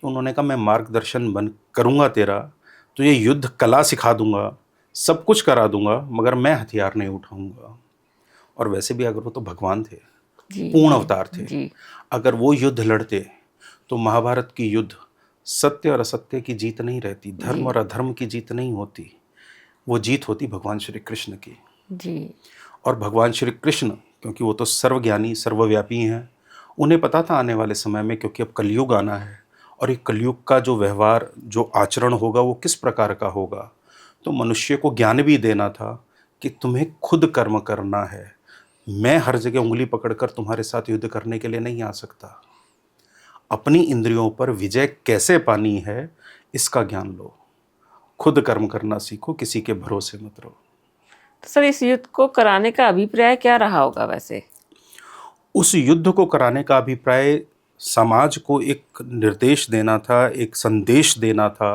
तो उन्होंने कहा, मैं मार्गदर्शन बन करूँगा तेरा, तो ये युद्ध कला सिखा दूंगा, सब कुछ करा दूंगा, मगर मैं हथियार नहीं उठाऊंगा। और वैसे भी अगर वो तो भगवान थे, पूर्ण अवतार थे, जी। अगर वो युद्ध लड़ते तो महाभारत की युद्ध सत्य और असत्य की जीत नहीं रहती, धर्म और अधर्म की जीत नहीं होती, वो जीत होती भगवान श्री कृष्ण की। जी। और भगवान श्री कृष्ण, क्योंकि वो तो सर्वज्ञानी सर्वव्यापी हैं, उन्हें पता था आने वाले समय में, क्योंकि अब कलयुग आना है और ये कलयुग का जो व्यवहार, जो आचरण होगा, वो किस प्रकार का होगा। तो मनुष्य को ज्ञान भी देना था कि तुम्हें खुद कर्म करना है, मैं हर जगह उंगली पकड़कर तुम्हारे साथ युद्ध करने के लिए नहीं आ सकता। अपनी इंद्रियों पर विजय कैसे पानी है, इसका ज्ञान लो, खुद कर्म करना सीखो, किसी के भरोसे मत रहो। तो सर इस युद्ध को कराने का अभिप्राय क्या रहा होगा वैसे? उस युद्ध को कराने का अभिप्राय समाज को एक निर्देश देना था, एक संदेश देना था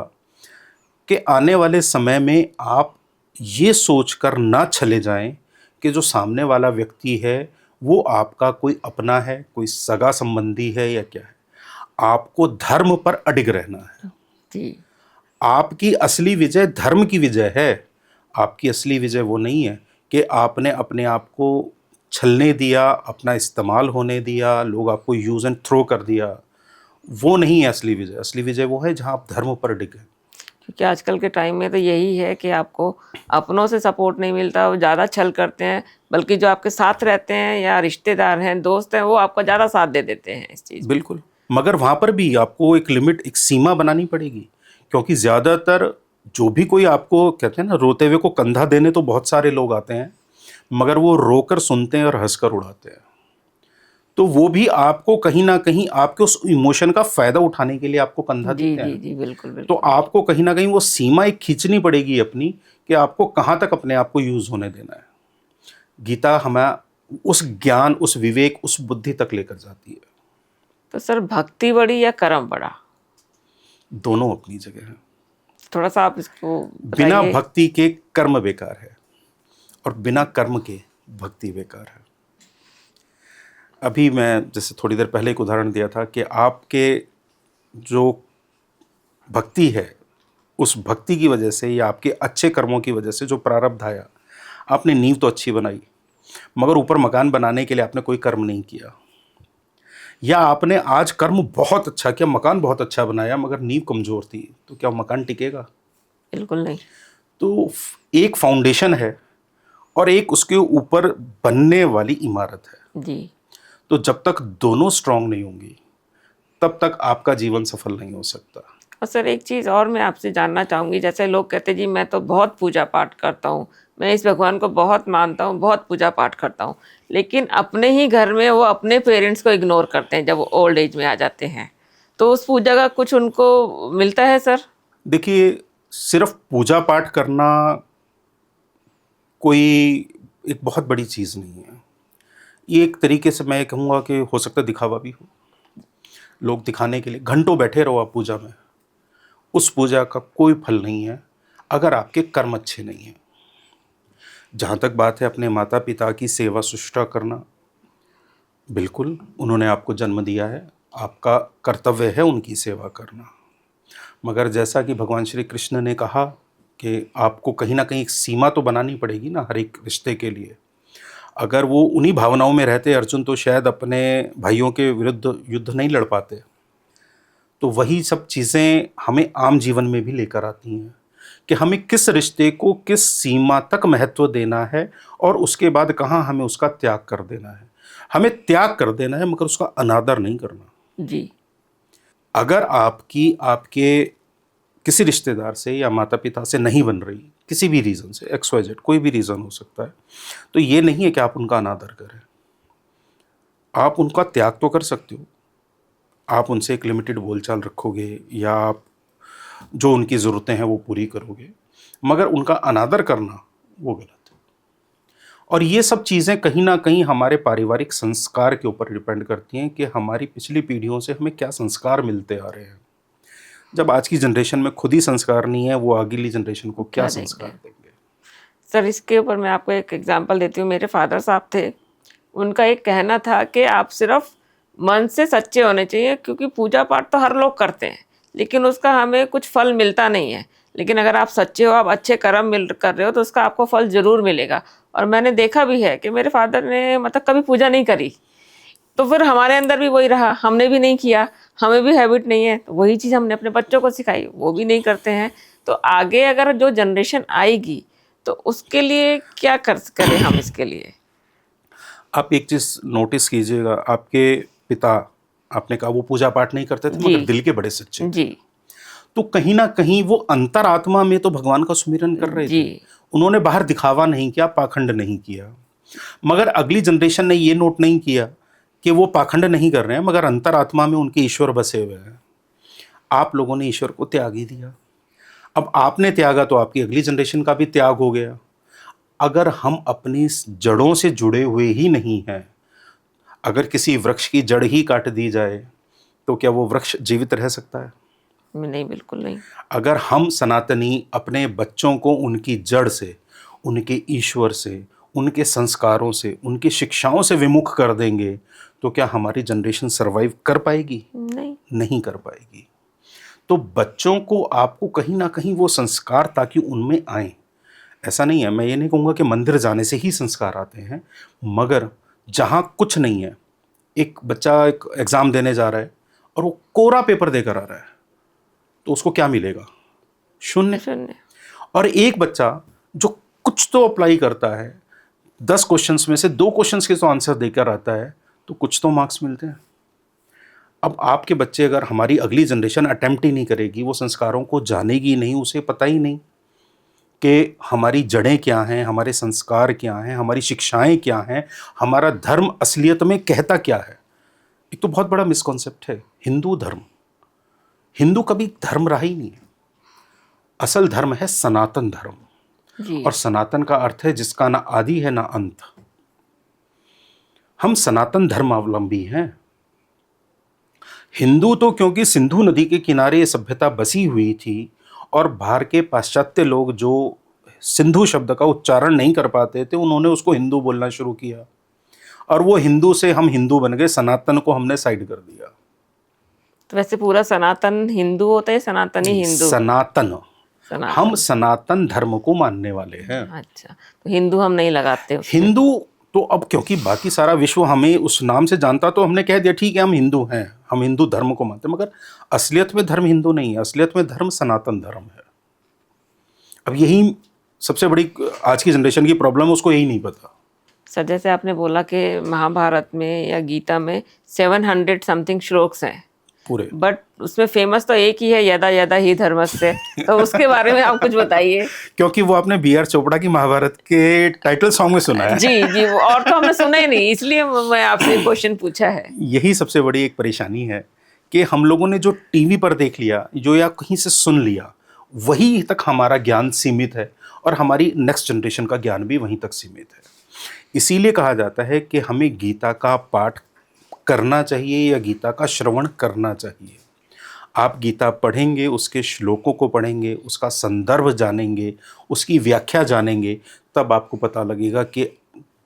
कि आने वाले समय में आप ये सोचकर ना चले जाएं कि जो सामने वाला व्यक्ति है वो आपका कोई अपना है, कोई सगा संबंधी है या क्या है। आपको धर्म पर अडिग रहना है। जी। आपकी असली विजय धर्म की विजय है। आपकी असली विजय वो नहीं है कि आपने अपने आप को छलने दिया, अपना इस्तेमाल होने दिया, लोग आपको यूज़ एंड थ्रो कर दिया, वो नहीं है असली विजय। असली विजय वो है जहाँ आप धर्म पर अडिग हैं। क्योंकि आजकल के टाइम में तो यही है कि आपको अपनों से सपोर्ट नहीं मिलता, वो ज़्यादा छल करते हैं, बल्कि जो आपके साथ रहते हैं या रिश्तेदार हैं, दोस्त हैं, वो आपका ज़्यादा साथ दे देते हैं इस चीज़। बिल्कुल, मगर वहाँ पर भी आपको एक लिमिट, एक सीमा बनानी पड़ेगी, क्योंकि ज़्यादातर जो भी कोई आपको कहते हैं ना, रोते हुए को कंधा देने तो बहुत सारे लोग आते हैं, मगर वो रोकर सुनते हैं और हंसकर उड़ाते हैं। तो वो भी आपको कहीं ना कहीं आपके उस इमोशन का फायदा उठाने के लिए आपको कंधा जी देते जी हैं। जी, बिल्कुल तो बिल्कुल। आपको कहीं ना कहीं वो सीमा एक खींचनी पड़ेगी अपनी, कि आपको कहाँ तक अपने आप को यूज होने देना है। गीता हमें उस ज्ञान, उस विवेक, उस बुद्धि तक लेकर जाती है। तो सर, भक्ति बड़ी या कर्म बड़ा? दोनों अपनी जगह है। थोड़ा सा आप इसको बिना बताइए। भक्ति के कर्म बेकार है, और बिना कर्म के भक्ति बेकार है। अभी मैं जैसे थोड़ी देर पहले एक उदाहरण दिया था कि आपके जो भक्ति है, उस भक्ति की वजह से या आपके अच्छे कर्मों की वजह से जो प्रारब्ध आया, आपने नींव तो अच्छी बनाई, मगर ऊपर मकान बनाने के लिए आपने कोई कर्म नहीं किया। या आपने आज कर्म बहुत अच्छा किया, मकान बहुत अच्छा बनाया, मगर नींव कमज़ोर थी, तो क्या मकान टिकेगा? बिल्कुल नहीं। तो एक फाउंडेशन है और एक उसके ऊपर बनने वाली इमारत है। जी। तो जब तक दोनों स्ट्रांग नहीं होंगी, तब तक आपका जीवन सफल नहीं हो सकता। और सर, एक चीज़ और मैं आपसे जानना चाहूँगी। जैसे लोग कहते हैं जी मैं तो बहुत पूजा पाठ करता हूँ, मैं इस भगवान को बहुत मानता हूँ, बहुत पूजा पाठ करता हूँ, लेकिन अपने ही घर में वो अपने पेरेंट्स को इग्नोर करते हैं जब वो ओल्ड एज में आ जाते हैं। तो उस पूजा का कुछ उनको मिलता है सर? देखिए, सिर्फ पूजा पाठ करना कोई एक बहुत बड़ी चीज़ नहीं है। ये एक तरीके से मैं कहूँगा कि हो सकता है दिखावा भी हो। लोग दिखाने के लिए घंटों बैठे रहो आप पूजा में, उस पूजा का कोई फल नहीं है अगर आपके कर्म अच्छे नहीं हैं। जहाँ तक बात है अपने माता पिता की सेवा सुष्टा करना, बिल्कुल उन्होंने आपको जन्म दिया है, आपका कर्तव्य है उनकी सेवा करना। मगर जैसा कि भगवान श्री कृष्ण ने कहा कि आपको कहीं ना कहीं एक सीमा तो बनानी पड़ेगी ना हर एक रिश्ते के लिए। अगर वो उन्हीं भावनाओं में रहते अर्जुन, तो शायद अपने भाइयों के विरुद्ध युद्ध नहीं लड़ पाते। तो वही सब चीज़ें हमें आम जीवन में भी लेकर आती हैं कि हमें किस रिश्ते को किस सीमा तक महत्व देना है और उसके बाद कहाँ हमें उसका त्याग कर देना है। हमें त्याग कर देना है, मगर उसका अनादर नहीं करना। जी। अगर आपकी आपके किसी रिश्तेदार से या माता पिता से नहीं बन रही, किसी भी रीज़न से, XYZ कोई भी रीज़न हो सकता है, तो ये नहीं है कि आप उनका अनादर करें। आप उनका त्याग तो कर सकते हो, आप उनसे एक लिमिटेड बोलचाल रखोगे या आप जो उनकी ज़रूरतें हैं वो पूरी करोगे, मगर उनका अनादर करना वो गलत है। और ये सब चीज़ें कहीं ना कहीं हमारे पारिवारिक संस्कार के ऊपर डिपेंड करती हैं कि हमारी पिछली पीढ़ियों से हमें क्या संस्कार मिलते आ रहे हैं। जब आज की जनरेशन में खुद ही संस्कार नहीं है, वो अगली जनरेशन को क्या क्या संस्कार देंगे? देंगे? सर, इसके ऊपर मैं आपको एक एग्जांपल देती हूँ। मेरे फादर साहब थे, उनका एक कहना था कि आप सिर्फ मन से सच्चे होने चाहिए, क्योंकि पूजा पाठ तो हर लोग करते हैं लेकिन उसका हमें कुछ फल मिलता नहीं है। लेकिन अगर आप सच्चे हो, आप अच्छे कर्म मिल कर रहे हो, तो उसका आपको फल ज़रूर मिलेगा। और मैंने देखा भी है कि मेरे फादर ने मतलब कभी पूजा नहीं करी, तो फिर हमारे अंदर भी वही रहा, हमने भी नहीं किया, हमें भी हैबिट नहीं है, तो वही चीज़ हमने अपने बच्चों को सिखाई, वो भी नहीं करते हैं। तो आगे अगर जो जनरेशन आएगी तो उसके लिए क्या करें हम इसके लिए? आप एक चीज़ नोटिस कीजिएगा, आपके पिता, आपने कहा वो पूजा पाठ नहीं करते थे जी मगर दिल के बड़े सच्चे थे। जी तो कहीं ना कहीं वो अंतरात्मा में तो भगवान का सुमिरन कर रहे जी। थे। उन्होंने बाहर दिखावा नहीं किया, पाखंड नहीं किया। मगर अगली जनरेशन ने ये नोट नहीं किया कि वो पाखंड नहीं कर रहे हैं, मगर अंतरात्मा में उनके ईश्वर बसे हुए हैं। आप लोगों ने ईश्वर को त्याग ही दिया। अब आपने त्यागा तो आपकी अगली जनरेशन का भी त्याग हो गया। अगर हम अपनी जड़ों से जुड़े हुए ही नहीं हैं, अगर किसी वृक्ष की जड़ ही काट दी जाए तो क्या वो वृक्ष जीवित रह सकता है? नहीं, बिल्कुल नहीं। अगर हम सनातनी अपने बच्चों को उनकी जड़ से, उनके ईश्वर से, उनके संस्कारों से, उनकी शिक्षाओं से विमुख कर देंगे, तो क्या हमारी जनरेशन सरवाइव कर पाएगी? नहीं। नहीं कर पाएगी। तो बच्चों को आपको कहीं ना कहीं वो संस्कार ताकि उनमें आए। ऐसा नहीं है, मैं ये नहीं कहूँगा कि मंदिर जाने से ही संस्कार आते हैं, मगर जहाँ कुछ नहीं है, एक बच्चा एक एग्ज़ाम देने जा रहा है और वो कोरा पेपर देकर आ रहा है, तो उसको क्या मिलेगा? शून्य। शून्य। और एक बच्चा जो कुछ तो अप्लाई करता है, 10 क्वेश्चंस में से 2 क्वेश्चंस के तो आंसर देकर आता है, तो कुछ तो मार्क्स मिलते हैं। अब आपके बच्चे, अगर हमारी अगली जनरेशन अटेम्प्ट ही नहीं करेगी, वो संस्कारों को जानेगी नहीं, उसे पता ही नहीं कि हमारी जड़ें क्या हैं, हमारे संस्कार क्या हैं, हमारी शिक्षाएं क्या हैं, हमारा धर्म असलियत में कहता क्या है। एक तो बहुत बड़ा मिसकॉन्सेप्ट है हिंदू धर्म। हिंदू कभी धर्म रहा ही नहीं है। असल धर्म है सनातन धर्म, जी और सनातन का अर्थ है जिसका ना आदि है ना अंत। हम सनातन धर्मावलंबी हैं। हिंदू तो क्योंकि सिंधु नदी के किनारे ये सभ्यता बसी हुई थी, और बाहर के पाश्चात्य लोग जो सिंधु शब्द का उच्चारण नहीं कर पाते थे, उन्होंने उसको हिंदू बोलना शुरू किया, और वो हिंदू से हम हिंदू बन गए, सनातन को हमने साइड कर दिया। तो वैसे पूरा सनातन हिंदू होता है, सनातनी हिंदू? सनातन, सनातन। हम सनातन धर्म को मानने वाले हैं। अच्छा, तो हिंदू हम नहीं लगाते उसमें। हिंदू तो अब क्योंकि बाकी सारा विश्व हमें उस नाम से जानता, तो हमने कह दिया ठीक है हम हिंदू हैं, हम हिंदू धर्म को मानते हैं, मगर असलियत में धर्म हिंदू नहीं है, असलियत में धर्म सनातन धर्म है। अब यही सबसे बड़ी आज की जनरेशन की प्रॉब्लम है, उसको यही नहीं पता। सर जैसे आपने बोला कि महाभारत में या गीता में 700 समथिंग श्लोक्स हैं पूरे, बट उसमें फेमस तो एक ही है, यदा यदा ही धर्मस्य। तो उसके बारे में आप कुछ बताइए। क्योंकि वो आपने बी आर चोपड़ा की महाभारत के टाइटल सॉन्ग में सुना है। जी जी, वो और तो हमने सुना ही नहीं, इसलिए मैं आपसे क्वेश्चन पूछा है। यही सबसे बड़ी एक परेशानी है कि हम लोगों ने जो टीवी पर देख लिया, जो या कहीं से सुन लिया, वही तक हमारा ज्ञान सीमित है, और हमारी नेक्स्ट जनरेशन का ज्ञान भी वहीं तक सीमित है। इसीलिए कहा जाता है कि हमें गीता का पाठ करना चाहिए या गीता का श्रवण करना चाहिए। आप गीता पढ़ेंगे, उसके श्लोकों को पढ़ेंगे, उसका संदर्भ जानेंगे, उसकी व्याख्या जानेंगे, तब आपको पता लगेगा कि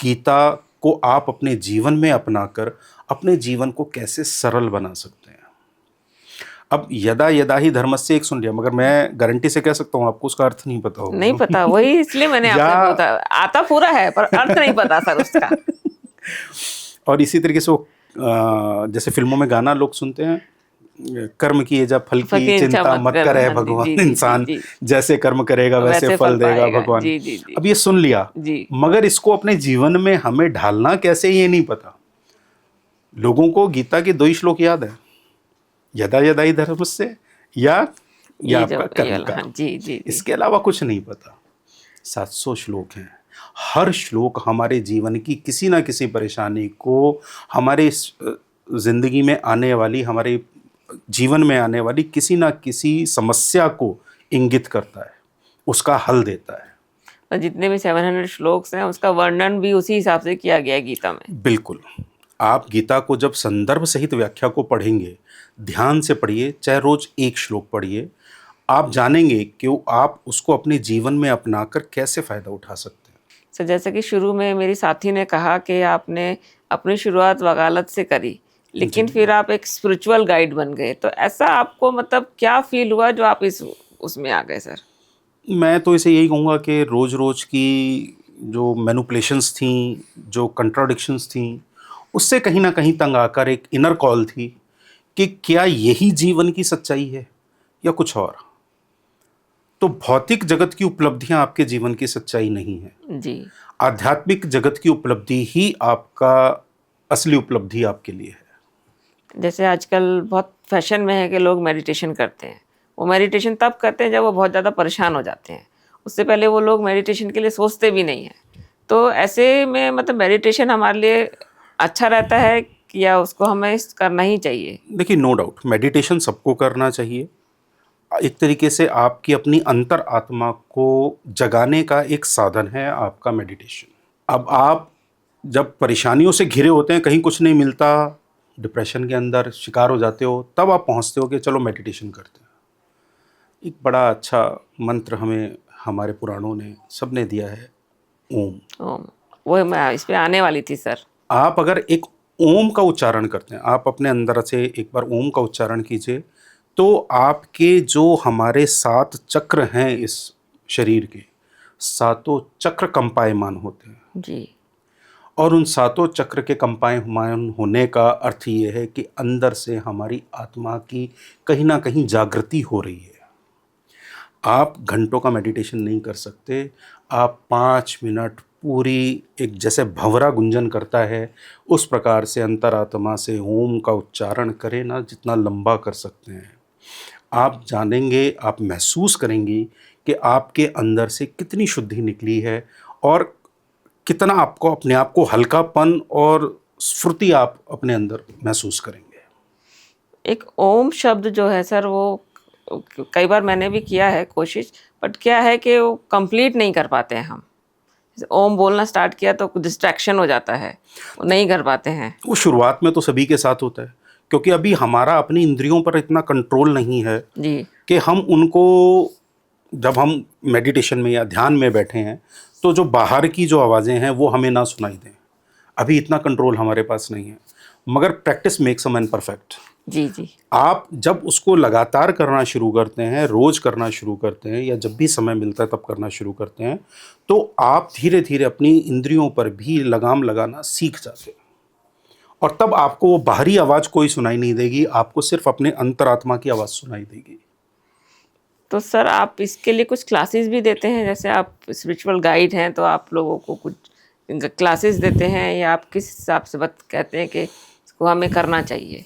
गीता को आप अपने जीवन में अपनाकर अपने जीवन को कैसे सरल बना सकते हैं। अब यदा यदा ही धर्मस्य एक सुन लिया, मगर मैं गारंटी से कह सकता हूँ आपको उसका अर्थ नहीं पता होगा। नहीं पता, वही इसलिए मैंने आपसे पूछा। आता पूरा है पर अर्थ नहीं पता सर उसका। और इसी तरीके से वो जैसे फिल्मों में गाना लोग सुनते हैं, कर्म किए जा फल की चिंता मत करे भगवान, इंसान जैसे कर्म करेगा वैसे फल देगा भगवान। जी, जी, जी। अब ये सुन लिया, मगर इसको अपने जीवन में हमें ढालना कैसे ये नहीं पता। लोगों को गीता के 2 ही श्लोक याद है, यदा यदा ही धर्मस्य या आपका कर्म का। जी, जी। इसके अलावा कुछ नहीं पता। 700 श्लोक हैं, हर श्लोक हमारे जीवन की किसी ना किसी परेशानी को, हमारे जिंदगी में आने वाली, हमारे जीवन में आने वाली किसी ना किसी समस्या को इंगित करता है, उसका हल देता है। और जितने भी 700 श्लोक्स हैं उसका वर्णन भी उसी हिसाब से किया गया है गीता में। बिल्कुल। आप गीता को जब संदर्भ सहित व्याख्या को पढ़ेंगे, ध्यान से पढ़िए, चाहे रोज एक श्लोक पढ़िए, आप जानेंगे कि आप उसको अपने जीवन में अपनाकर कैसे फ़ायदा उठा सकते हैं। सर जैसे कि शुरू में मेरी साथी ने कहा कि आपने अपनी शुरुआत वकालत से करी, लेकिन फिर आप एक स्पिरिचुअल गाइड बन गए, तो ऐसा आपको मतलब क्या फील हुआ जो आप उसमें आ गए सर? मैं तो इसे यही कहूँगा कि रोज़ रोज़ की जो मैनिपुलेशंस थी, जो कंट्राडिक्शंस थी, उससे कहीं ना कहीं तंग आकर एक इनर कॉल थी कि क्या यही जीवन की सच्चाई है या कुछ और। तो भौतिक जगत की उपलब्धियां आपके जीवन की सच्चाई नहीं है जी। आध्यात्मिक जगत की उपलब्धि ही आपका असली उपलब्धि आपके लिए है। जैसे आजकल बहुत फैशन में है कि लोग मेडिटेशन करते हैं, वो मेडिटेशन तब करते हैं जब वो बहुत ज़्यादा परेशान हो जाते हैं, उससे पहले वो लोग मेडिटेशन के लिए सोचते भी नहीं हैं। तो ऐसे में मतलब मेडिटेशन हमारे लिए अच्छा रहता है कि या उसको हमें करना ही चाहिए? देखिए, नो डाउट मेडिटेशन सबको करना चाहिए। एक तरीके से आपकी अपनी अंतर आत्मा को जगाने का एक साधन है आपका मेडिटेशन। अब आप जब परेशानियों से घिरे होते हैं, कहीं कुछ नहीं मिलता, डिप्रेशन के अंदर शिकार हो जाते हो, तब आप पहुंचते हो कि चलो मेडिटेशन करते हैं। एक बड़ा अच्छा मंत्र हमें हमारे पुराणों ने सबने दिया है, ओम। वो मैं इस पे आने वाली थी सर। आप अगर एक ओम का उच्चारण करते हैं, आप अपने अंदर से एक बार ओम का उच्चारण कीजिए, तो आपके जो हमारे 7 चक्र हैं इस शरीर के, 7 चक्र कंपायमान होते हैं जी। और उन 7 चक्र के कंपायमान होने का अर्थ ये है कि अंदर से हमारी आत्मा की कहीं ना कहीं जागृति हो रही है। आप घंटों का मेडिटेशन नहीं कर सकते, आप 5 मिनट पूरी एक जैसे भंवरा गुंजन करता है, उस प्रकार से अंतरात्मा से ओम का उच्चारण करें ना, जितना लंबा कर सकते हैं। आप जानेंगे, आप महसूस करेंगी कि आपके अंदर से कितनी शुद्धि निकली है और कितना आपको अपने आप को हल्कापन और स्फूर्ति आप अपने अंदर महसूस करेंगे। एक ओम शब्द जो है सर, वो कई बार मैंने भी किया है कोशिश, बट क्या है कि वो कंप्लीट नहीं कर पाते हैं हम। जैसे ओम बोलना स्टार्ट किया तो डिस्ट्रैक्शन हो जाता है, वो नहीं कर पाते हैं। वो शुरुआत में तो सभी के साथ होता है, क्योंकि अभी हमारा अपनी इंद्रियों पर इतना कंट्रोल नहीं है जी कि हम उनको, जब हम मेडिटेशन में या ध्यान में बैठे हैं तो जो बाहर की जो आवाज़ें हैं वो हमें ना सुनाई दें। अभी इतना कंट्रोल हमारे पास नहीं है, मगर practice makes a man perfect. जी जी आप जब उसको लगातार करना शुरू करते हैं, रोज़ करना शुरू करते हैं, या जब भी समय मिलता है तब करना शुरू करते हैं, तो आप धीरे धीरे अपनी इंद्रियों पर भी लगाम लगाना सीख जाते हैं। और तब आपको वो बाहरी आवाज़ कोई सुनाई नहीं देगी, आपको सिर्फ अपने अंतरात्मा की आवाज़ सुनाई देगी। तो सर आप इसके लिए कुछ क्लासेस भी देते हैं? जैसे आप स्पिरिचुअल गाइड हैं तो आप लोगों को कुछ क्लासेस देते हैं, या आप किस हिसाब से कहते हैं कि इसको हमें करना चाहिए?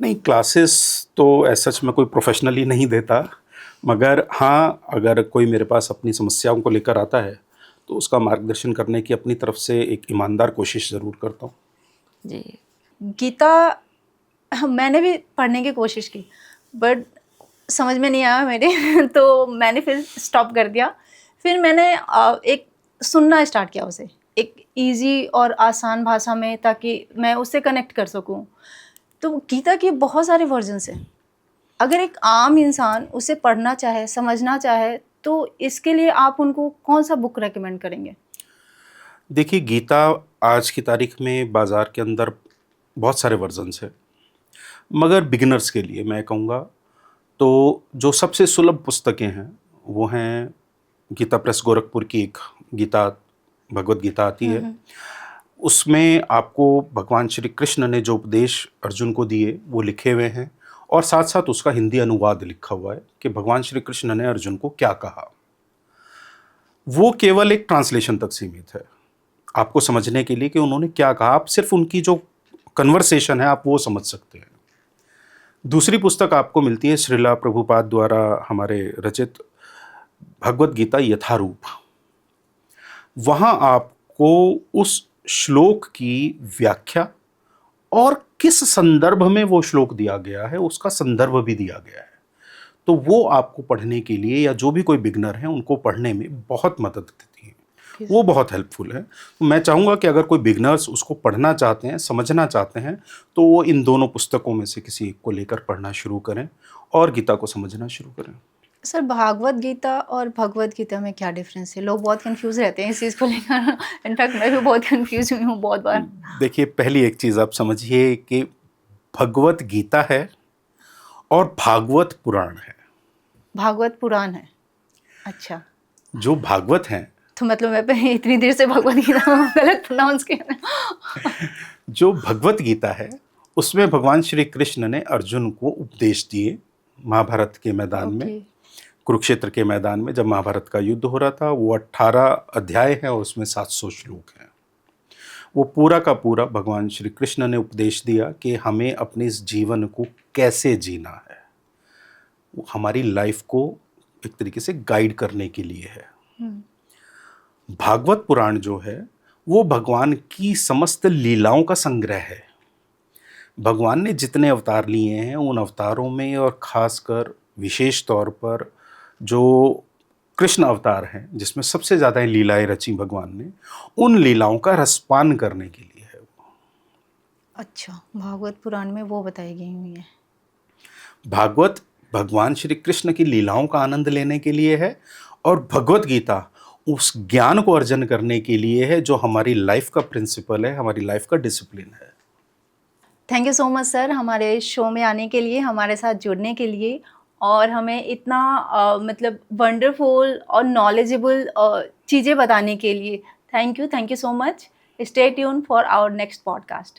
नहीं, क्लासेस तो ऐसा सच मैं कोई प्रोफेशनली नहीं देता, मगर हाँ, अगर कोई मेरे पास अपनी समस्याओं को लेकर आता है तो उसका मार्गदर्शन करने की अपनी तरफ से एक ईमानदार कोशिश ज़रूर करता हूँ। जी गीता मैंने भी पढ़ने की कोशिश की, बट समझ में नहीं आया मेरे तो मैंने फिर स्टॉप कर दिया। फिर मैंने एक सुनना स्टार्ट किया उसे, एक इजी और आसान भाषा में, ताकि मैं उससे कनेक्ट कर सकूं। तो गीता के बहुत सारे वर्जन्स हैं। अगर एक आम इंसान उसे पढ़ना चाहे, समझना चाहे, तो इसके लिए आप उनको कौन सा बुक रेकमेंड करेंगे? देखिए, गीता आज की तारीख में बाज़ार के अंदर बहुत सारे वर्जन्स हैं, मगर बिगिनर्स के लिए मैं कहूँगा तो जो सबसे सुलभ पुस्तकें हैं वो हैं गीता प्रेस गोरखपुर की एक गीता, भगवत गीता आती है। उसमें आपको भगवान श्री कृष्ण ने जो उपदेश अर्जुन को दिए वो लिखे हुए हैं, और साथ साथ उसका हिंदी अनुवाद लिखा हुआ है कि भगवान श्री कृष्ण ने अर्जुन को क्या कहा। वो केवल एक ट्रांसलेशन तक सीमित है आपको समझने के लिए कि उन्होंने क्या कहा। आप सिर्फ उनकी जो कन्वर्सेशन है आप वो समझ सकते हैं। दूसरी पुस्तक आपको मिलती है श्रीला प्रभुपाद द्वारा हमारे रचित भगवत गीता यथारूप। वहाँ आपको उस श्लोक की व्याख्या और किस संदर्भ में वो श्लोक दिया गया है उसका संदर्भ भी दिया गया है। तो वो आपको पढ़ने के लिए, या जो भी कोई बिगनर है उनको पढ़ने में बहुत मदद देती है, वो बहुत हेल्पफुल है। तो मैं चाहूँगा कि अगर कोई बिगनर्स उसको पढ़ना चाहते हैं, समझना चाहते हैं, तो वो इन दोनों पुस्तकों में से किसी एक को लेकर पढ़ना शुरू करें और गीता को समझना शुरू करें। सर, भागवत गीता और भगवत गीता में क्या डिफरेंस है? लोग बहुत कंफ्यूज रहते हैं इस चीज़ को लेकर। इनफैक्ट मैं भी बहुत कंफ्यूज हुई हूँ बहुत बार। देखिए, पहली एक चीज़ आप समझिए कि भगवत गीता है और भागवत पुराण है। भागवत पुराण है, अच्छा। जो भागवत हैं, तो मतलब मैं पहले इतनी देर से भगवत गीता गलत प्रोनाउंस किया। जो भगवत गीता है उसमें भगवान श्री कृष्ण ने अर्जुन को उपदेश दिए महाभारत के मैदान में, ओके। कुरुक्षेत्र के मैदान में जब महाभारत का युद्ध हो रहा था। वो 18 अध्याय है और उसमें 700 श्लोक हैं। वो पूरा का पूरा भगवान श्री कृष्ण ने उपदेश दिया कि हमें अपने इस जीवन को कैसे जीना है। वो हमारी लाइफ को एक तरीके से गाइड करने के लिए है। भागवत पुराण जो है वो भगवान की समस्त लीलाओं का संग्रह है। भगवान ने जितने अवतार लिए हैं उन अवतारों में, और ख़ासकर विशेष तौर पर जो कृष्ण अवतार हैं जिसमें सबसे ज़्यादा लीलाएं रची भगवान ने, उन लीलाओं का रसपान करने के लिए है वो। अच्छा, भागवत पुराण में वो बताई गई हुई है। भागवत भगवान श्री कृष्ण की लीलाओं का आनंद लेने के लिए है, और भगवत गीता उस ज्ञान को अर्जन करने के लिए है जो हमारी लाइफ का प्रिंसिपल है, हमारी लाइफ का डिसिप्लिन है। Thank you so much sir, हमारे शो में आने के लिए, हमारे साथ जुड़ने के लिए, और हमें इतना मतलब वंडरफुल और नॉलेजेबल चीज़ें बताने के लिए। Thank you so much. Stay tune for our next podcast.